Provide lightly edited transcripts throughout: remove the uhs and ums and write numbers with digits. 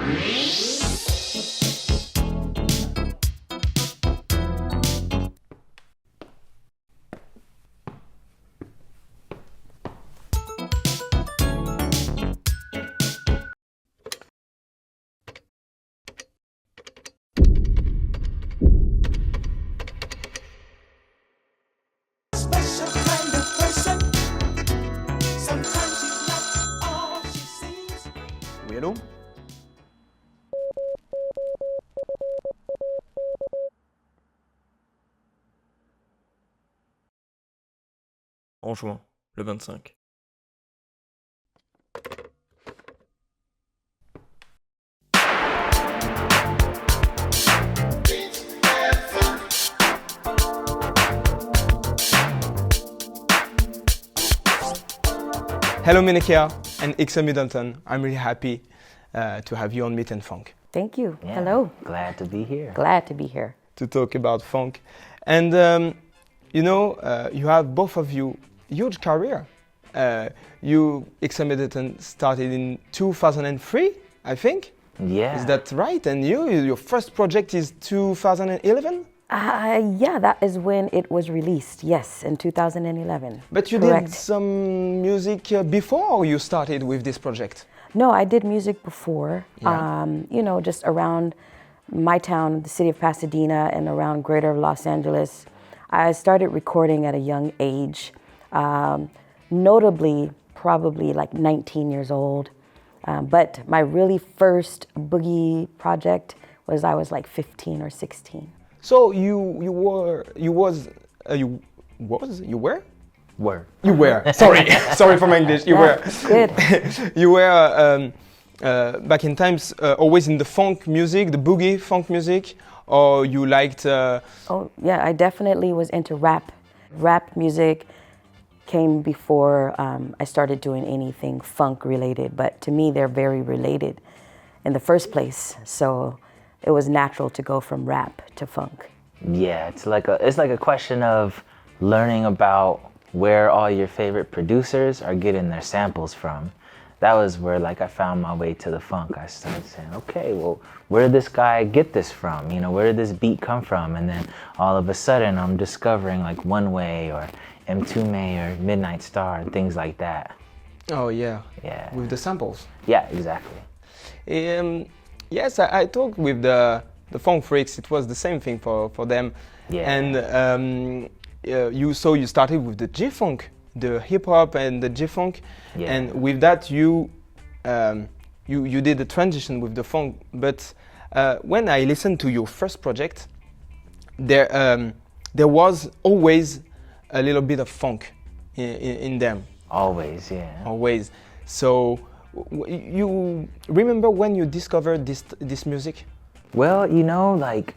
Oui, allô? En juin, le 25. Hello Moniquea and XL Middleton. I'm really happy to have you on Meet and Funk. Thank you. Yeah, Hello. glad to be here. Glad to be here. To talk about funk. And you know, you have both of you huge career. You, XL Middleton, started in 2003, I think. Yeah. Is that right? And your first project is 2011? Yeah, that is when it was released. Yes, in 2011. But you Correct. did some music before you started with this project? No, I did music before. Yeah. You know, just around my town, the city of Pasadena, and around greater Los Angeles. I started recording at a young age, notably probably like 19 years old. But my really first boogie project was I was like 15 or 16. So you were. Sorry for my English. You were. Good. You were back in times always in the funk music, the boogie funk music, or you liked. Oh yeah, I definitely was into rap. Rap music came before I started doing anything funk related, but to me they're very related in the first place. So it was natural to go from rap to funk. Yeah, it's like a question of learning about where all your favorite producers are getting their samples from. That was where like I found my way to the funk. I started saying, okay, well, where did this guy get this from? You know, where did this beat come from? And then all of a sudden I'm discovering like One Way or M2May or Midnight Star and things like that. Oh yeah. Yeah. With the samples. Yeah, exactly. Yes, I talked with the funk freaks. It was the same thing for them. Yeah. And you started with the G-funk, the hip hop and the G-funk, Yeah. and with that you did the transition with the funk. But when I listened to your first project, there was always a little bit of funk in them. Always, yeah. Always. So you remember when you discovered this music? Well, you know, like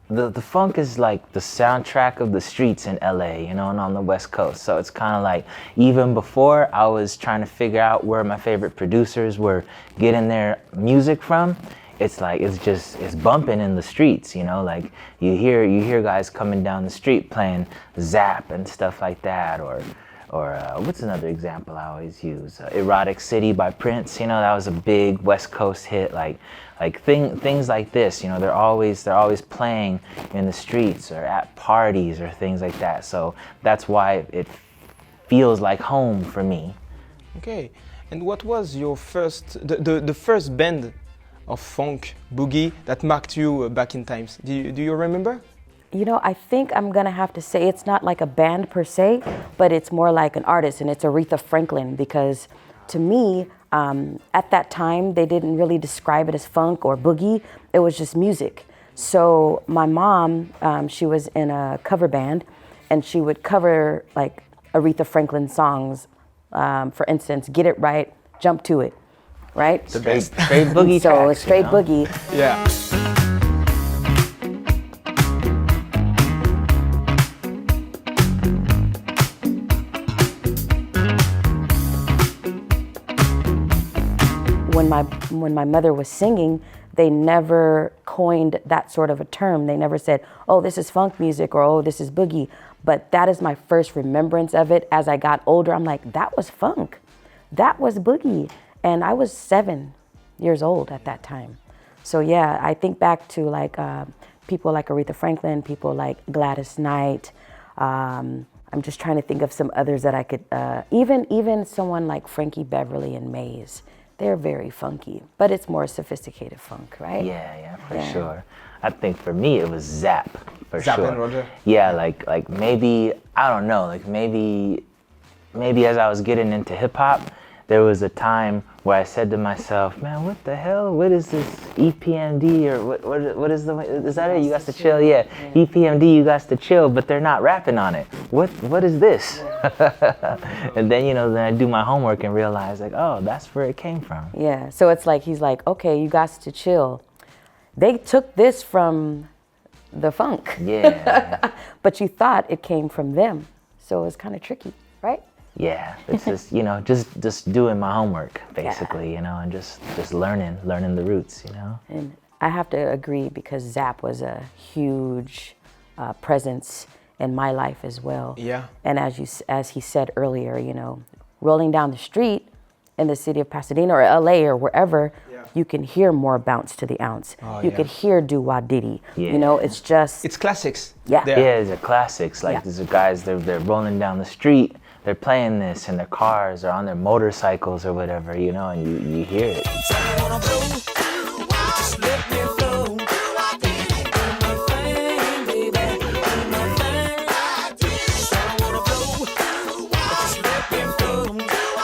the funk is like the soundtrack of the streets in LA, you know, and on the West Coast. So it's kind of like even before I was trying to figure out where my favorite producers were getting their music from, it's like it's bumping in the streets, you know, like you hear guys coming down the street playing Zap and stuff like that, or what's another example I always use? Erotic City by Prince, you know, that was a big West Coast hit. Like things like this, you know, they're always playing in the streets or at parties or things like that. So that's why it feels like home for me. Okay, and what was your the first band of funk boogie that marked you back in times? Do you remember? You know, I think I'm gonna have to say it's not like a band per se, but it's more like an artist, and it's Aretha Franklin, because to me, at that time, they didn't really describe it as funk or boogie. It was just music. So my mom, she was in a cover band, and she would cover like Aretha Franklin songs. For instance, Get It Right, Jump to It, right? Straight boogie So tracks, it's straight you know? boogie. Yeah. When my mother was singing, they never coined that sort of a term. They never said, oh, this is funk music, or oh, this is boogie. But that is my first remembrance of it. As I got older, I'm like, that was funk. That was boogie. And I was 7 years old at that time. So yeah, I think back to like people like Aretha Franklin, people like Gladys Knight. I'm just trying to think of some others that I could, even someone like Frankie Beverly and Maze. They're very funky, but it's more sophisticated funk, right? Yeah, for sure. I think for me it was Zapp, for Zapp sure. and Roger. Yeah, like maybe, I don't know, like maybe as I was getting into hip hop, there was a time where I said to myself, man, what the hell? What is this EPMD or what is that it? You got to chill? Yeah. EPMD, you got to chill, but they're not rapping on it. What is this? And then, then I do my homework and realize like, oh, that's where it came from. Yeah, so it's like, he's like, okay, you got to chill. They took this from the funk. Yeah. But you thought it came from them. So it's kind of tricky, right? Yeah, it's just, just doing my homework, basically, and just learning the roots, And I have to agree because Zapp was a huge presence in my life as well. Yeah. And as he said earlier, rolling down the street in the city of Pasadena or LA or wherever, you can hear more bounce to the ounce. You could hear Doo-Wah Diddy. Yeah. It's just... It's classics. Yeah. Yeah, it's a classics. Like, these are guys, they're rolling down the street, they're playing this in their cars or on their motorcycles or whatever, and you hear it.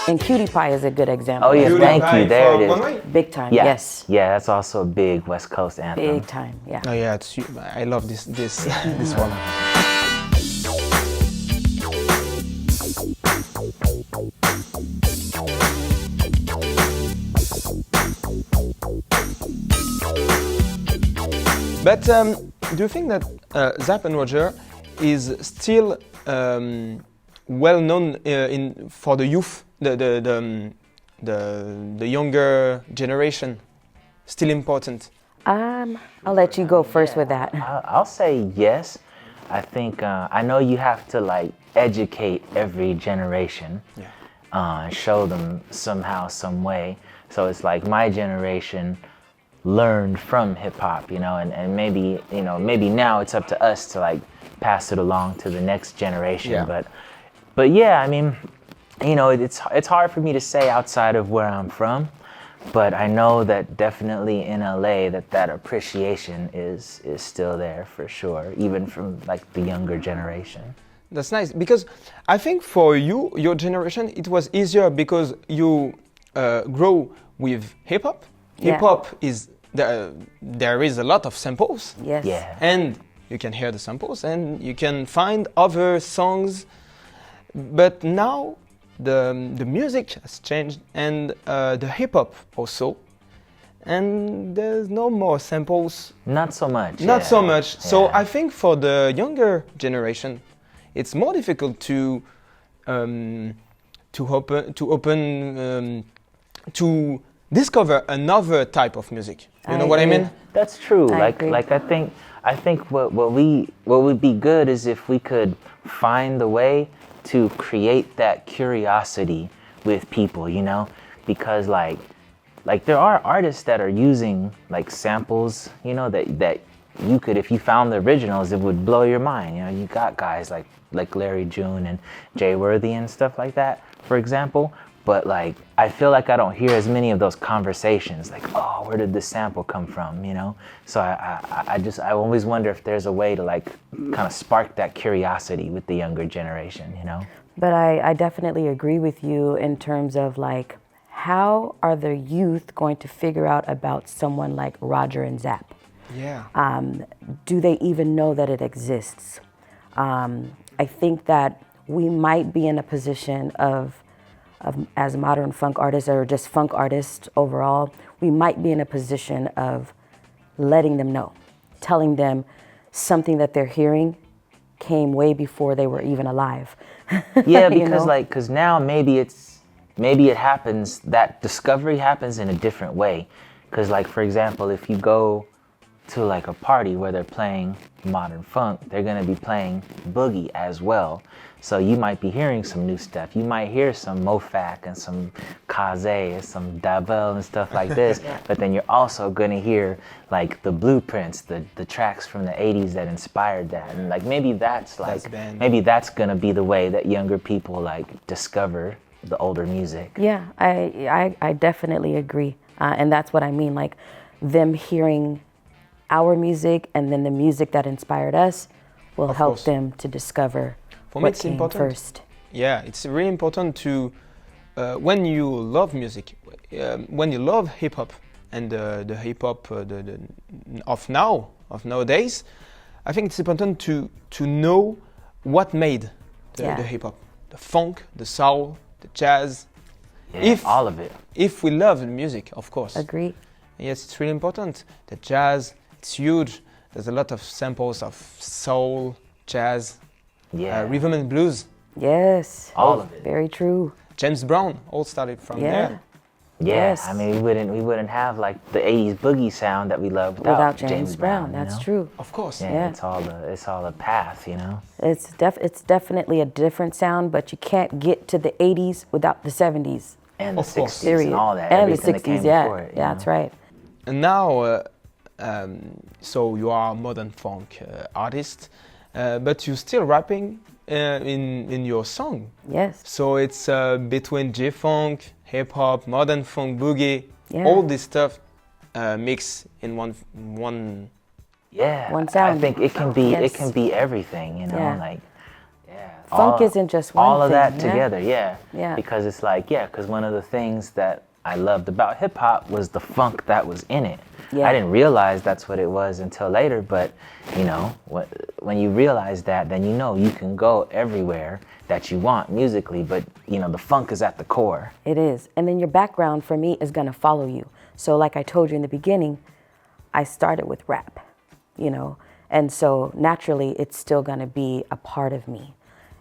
And Cutie Pie is a good example. Oh, yes, Cutie thank Pie you. There it for is. Big time, Yeah. yes. Yeah, that's also a big West Coast anthem. Big time, yeah. Oh yeah, I love this one. But do you think that Zapp and Roger is still well known for the youth, the younger generation? Still important? I'll let you go first with that. I'll say yes. I think I know you have to like educate every generation, show them somehow, some way. So it's like my generation learned from hip hop, and maybe now it's up to us to like pass it along to the next generation. Yeah. But yeah, I mean, it's hard for me to say outside of where I'm from. But I know that definitely in LA that appreciation is still there for sure, even from like the younger generation. That's nice, because I think for you, your generation, it was easier because you grow with hip hop. Hip hop is there is a lot of samples. Yes. Yeah. And you can hear the samples and you can find other songs. But now the music has changed and the hip hop also, and there's no more samples. Not so much. Not so much. So Yeah. I think for the younger generation, it's more difficult to discover another type of music. You know what I mean? That's true. I agree. I think what would be good is if we could find the way to create that curiosity with people, because like there are artists that are using like samples, that you could, if you found the originals, it would blow your mind. You got guys like Larry June and Jay Worthy and stuff like that, for example. But like, I feel like I don't hear as many of those conversations, like, oh, where did this sample come from, So I always wonder if there's a way to like kind of spark that curiosity with the younger generation, But I definitely agree with you in terms of like, how are the youth going to figure out about someone like Roger and Zapp? Yeah. Do they even know that it exists? I think that we might be in a position of as modern funk artists or just funk artists overall, we might be in a position of letting them know, telling them something that they're hearing came way before they were even alive. Yeah, because because now maybe it happens, that discovery happens in a different way. Because like, for example, if you go to like a party where they're playing modern funk, they're gonna be playing boogie as well. So you might be hearing some new stuff. You might hear some Mofak and some Kaze and some Davel and stuff like this, but then you're also gonna hear like the blueprints, the tracks from the 80s that inspired that. And like maybe that's gonna be the way that younger people like discover the older music. Yeah, I definitely agree. And that's what I mean, like them hearing our music and then the music that inspired us will help them to discover For me, what it's came important. first. Yeah, it's really important to, when you love music, when you love hip hop and the hip hop of nowadays, I think it's important to know what made the hip hop, the funk, the soul, the jazz. Yeah, all of it. If we love the music, of course. Agree. Yes, it's really important. The jazz, it's huge. There's a lot of samples of soul, jazz, rhythm and blues. Yes. All of it. Very true. James Brown all started from there. Yeah, Yes. I mean we wouldn't have like the 80s boogie sound that we love without James Brown. you That's know? true. Of course. Yeah, it's all a path, you know. It's definitely a different sound, but you can't get to the 80s without the 70s. And the Of course. 60s Period. and all that. And the everything that 60s, came yeah. before it, you Yeah, know? that's right. And now, so you are a modern funk artist, but you're still rapping in your song. Yes. So it's between J-funk, hip-hop, modern funk, boogie, Yeah. all this stuff mixed in one. Yeah. One sound. I think it Yes. can be everything, you know, Yeah. like Funk isn't just one all of thing, that yeah? together, yeah. Yeah. Because it's like, because one of the things that I loved about hip hop was the funk that was in it. Yeah. I didn't realize that's what it was until later, but you know, when you realize that, then you know you can go everywhere that you want musically, but you know, the funk is at the core. It is. And then your background for me is going to follow you. So like I told you in the beginning, I started with rap, you know, and so naturally it's still going to be a part of me.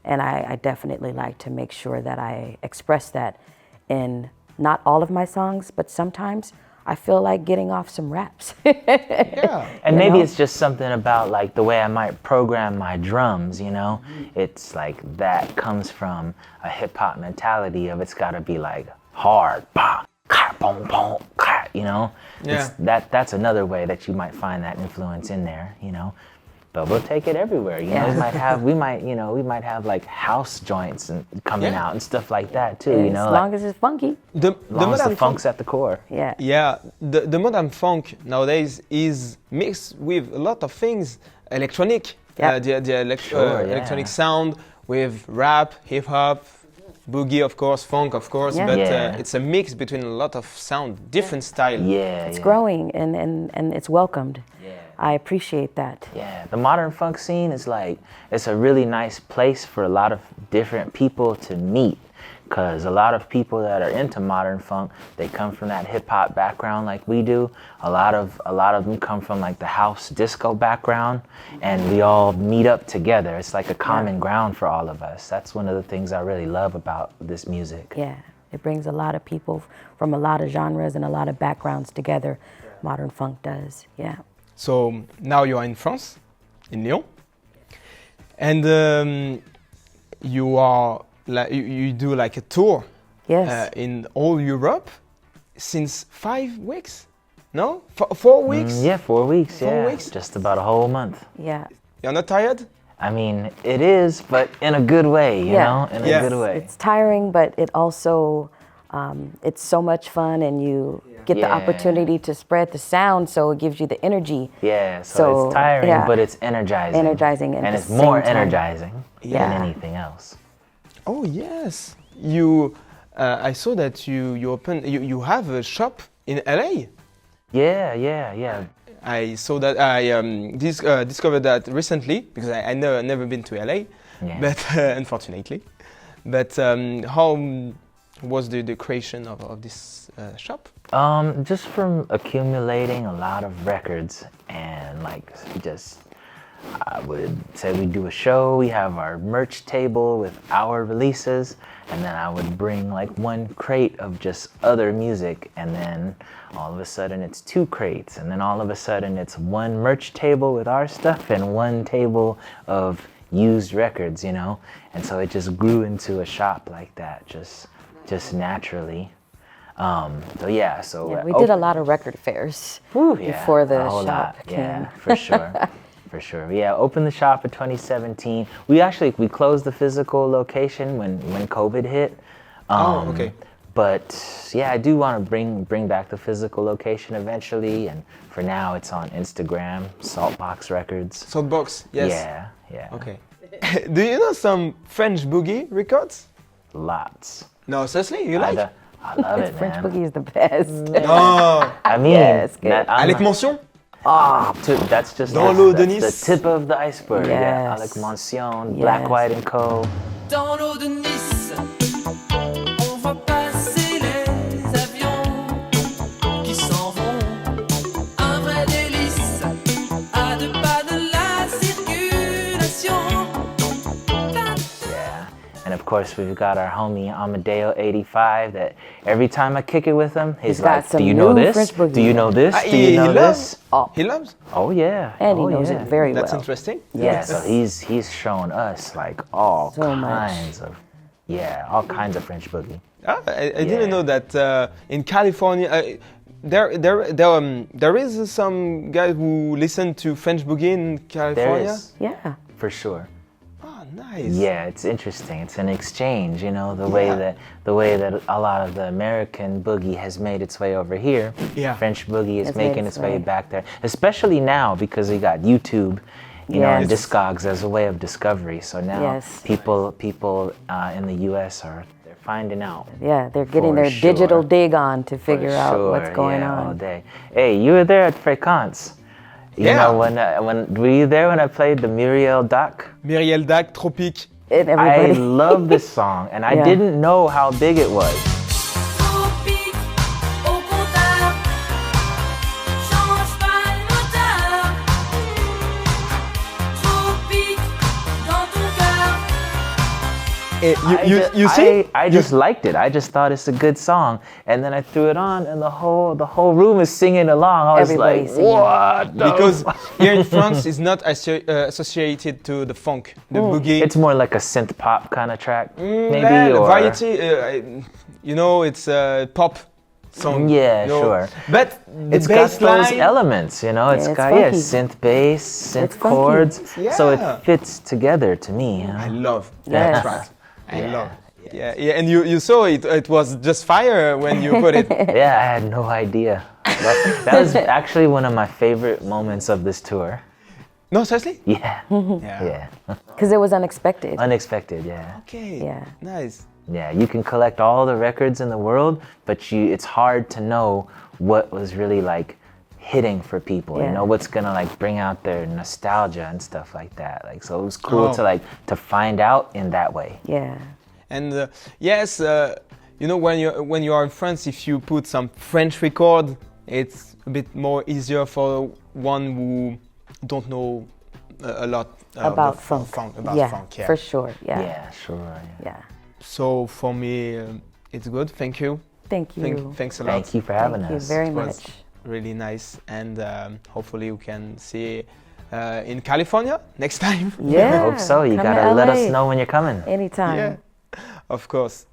And I definitely like to make sure that I express that in not all of my songs, but sometimes I feel like getting off some raps. Yeah. And You maybe know? it's just something about like the way I might program my drums, you know? It's like that comes from a hip hop mentality of it's gotta be like hard, bah, ka, boom, boom, ka, you know? Yeah. That's another way that you might find that influence in there, you know? But we'll take it everywhere, you know? We might have like house joints and coming out and stuff like that too, you know? As long as it's funky. The as long as the modern funk's at the core. Yeah. Yeah, the modern funk nowadays is mixed with a lot of things, electronic, Yeah. electronic sound with rap, hip hop, boogie, of course, funk, of course, Yeah. but Yeah. it's a mix between a lot of sound, different style. Yeah. It's growing and it's welcomed. Yeah. I appreciate that. Yeah, the modern funk scene is like, it's a really nice place for a lot of different people to meet. Because a lot of people that are into modern funk, they come from that hip hop background like we do. A lot of them come from like the house disco background, and we all meet up together. It's like a common ground for all of us. That's one of the things I really love about this music. Yeah. It brings a lot of people from a lot of genres and a lot of backgrounds together. Modern funk does. Yeah. So now you are in France, in Lyon, and you are you do like a tour Yes. in all Europe since 5 weeks, no, 4 weeks. Yeah, 4 weeks. 4 weeks? Just about a whole month. Yeah. You're not tired? I mean, it is, but in a good way, you Yeah. know, in Yes. a good way. It's tiring, but it also, it's so much fun, and you get the Yeah. opportunity to spread the sound, so it gives you the energy. Yeah, so So, it's tiring, yeah. but it's energizing. Energizing at and the it's more same time. energizing Yeah. than anything else. Oh yes, you. I saw that you have a shop in LA. Yeah. I saw that discovered that recently because I never been to LA, Yeah. but unfortunately. But how was the creation of this shop? Just from accumulating a lot of records and like just I would say we do a show, we have our merch table with our releases, and then I would bring like one crate of just other music, and then all of a sudden it's 2 crates, and then all of a sudden it's one merch table with our stuff and one table of used records, you know? And so it just grew into a shop like that, just naturally. So we did a lot of record fairs before the shop came. Yeah, for sure. For sure. Yeah, opened the shop in 2017. We closed the physical location when COVID hit. Okay. But yeah, I do want to bring back the physical location eventually, and for now it's on Instagram, Saltbox Records. Saltbox, yes. Yeah. Okay. Do you know some French boogie records? Lots. No, seriously, you like? I love it, French man. boogie is the best. No. I mean, Yes, good. Avec mention? That's just Dans l'eau de that's Nice. the tip of the iceberg. Yeah, Yes. Avec Mention, Yes. Black, White and Co. Dans l'eau de Nice, on voit passer les avions qui s'en vont. Un vrai délice, à 2 pas de la circulation. Yeah, and of course we've got our homie Amadeo 85 that every time I kick it with him, he's got like, some do you know new this? French boogie. Do you know this? Do He you know loves? this? He loves? Oh yeah. And oh, he knows yeah. it very That's well. interesting. Yeah, so he's shown us like all So much. kinds of all kinds of French boogie. I Yeah. didn't know that in California, there is some guy who listen to French boogie in There California. is, Yeah. for sure. Oh, nice. Yeah, it's interesting. It's an exchange, you know, the way that a lot of the American boogie has made its way over here. Yeah. French boogie is It's made making its its way way. back there, especially now because we got YouTube, you know, and Yes. Discogs as a way of discovery. So now Yes. people in the U.S. they're finding out. Yeah, they're getting For their sure. digital dig on to figure For out what's sure, going yeah, all on. day. Hey, you were there at Fréquence. You Yeah. know, when were you there when I played the Muriel Doc? Muriel Dac, Tropique. And I everybody. love this song, and I Yeah. didn't know how big it was. Tropique au compteur, change pas le moteur. Tropique dans ton cœur. You see? I just liked it. I just thought it's a good song, and then I threw it on, and the whole room is singing along. I was Everybody's like, singing. what? the Because fuck? here in France, it's not associated to the funk, the boogie. It's more like a synth pop kind of track, maybe, Yeah, or variety. You know, it's a pop song. Yeah, you know. sure. But the It's got bass those line, elements, you know. It's it's got funky. synth bass, synth It's funky. chords, so Yeah. it fits together to me. You know? I love Yes. that track. I love. Yeah, and you saw it. It was just fire when you put it. Yeah, I had no idea. That was actually one of my favorite moments of this tour. No, seriously? Yeah, Yeah. yeah. Because it was unexpected. Unexpected, yeah. Okay. Yeah. Nice. Yeah, you can collect all the records in the world, but it's hard to know what was really like hitting for people, you Yeah. know, what's gonna like bring out their nostalgia and stuff like that. Like, so it was cool Oh. to find out in that way. Yeah. And yes, you know, when you are in France, if you put some French record, it's a bit more easier for one who don't know a lot About of funk. about Yeah, funk. Yeah. for sure. Yeah. Yeah, sure. Yeah. Yeah. So for me, it's good. Thank you. Thank you. Thanks a lot. Thank you for having Thank you us. very It was much. really nice, and hopefully we can see in California next time. Yeah. I hope so. You come to gotta let us LA know when you're coming. Anytime. Yeah, of course.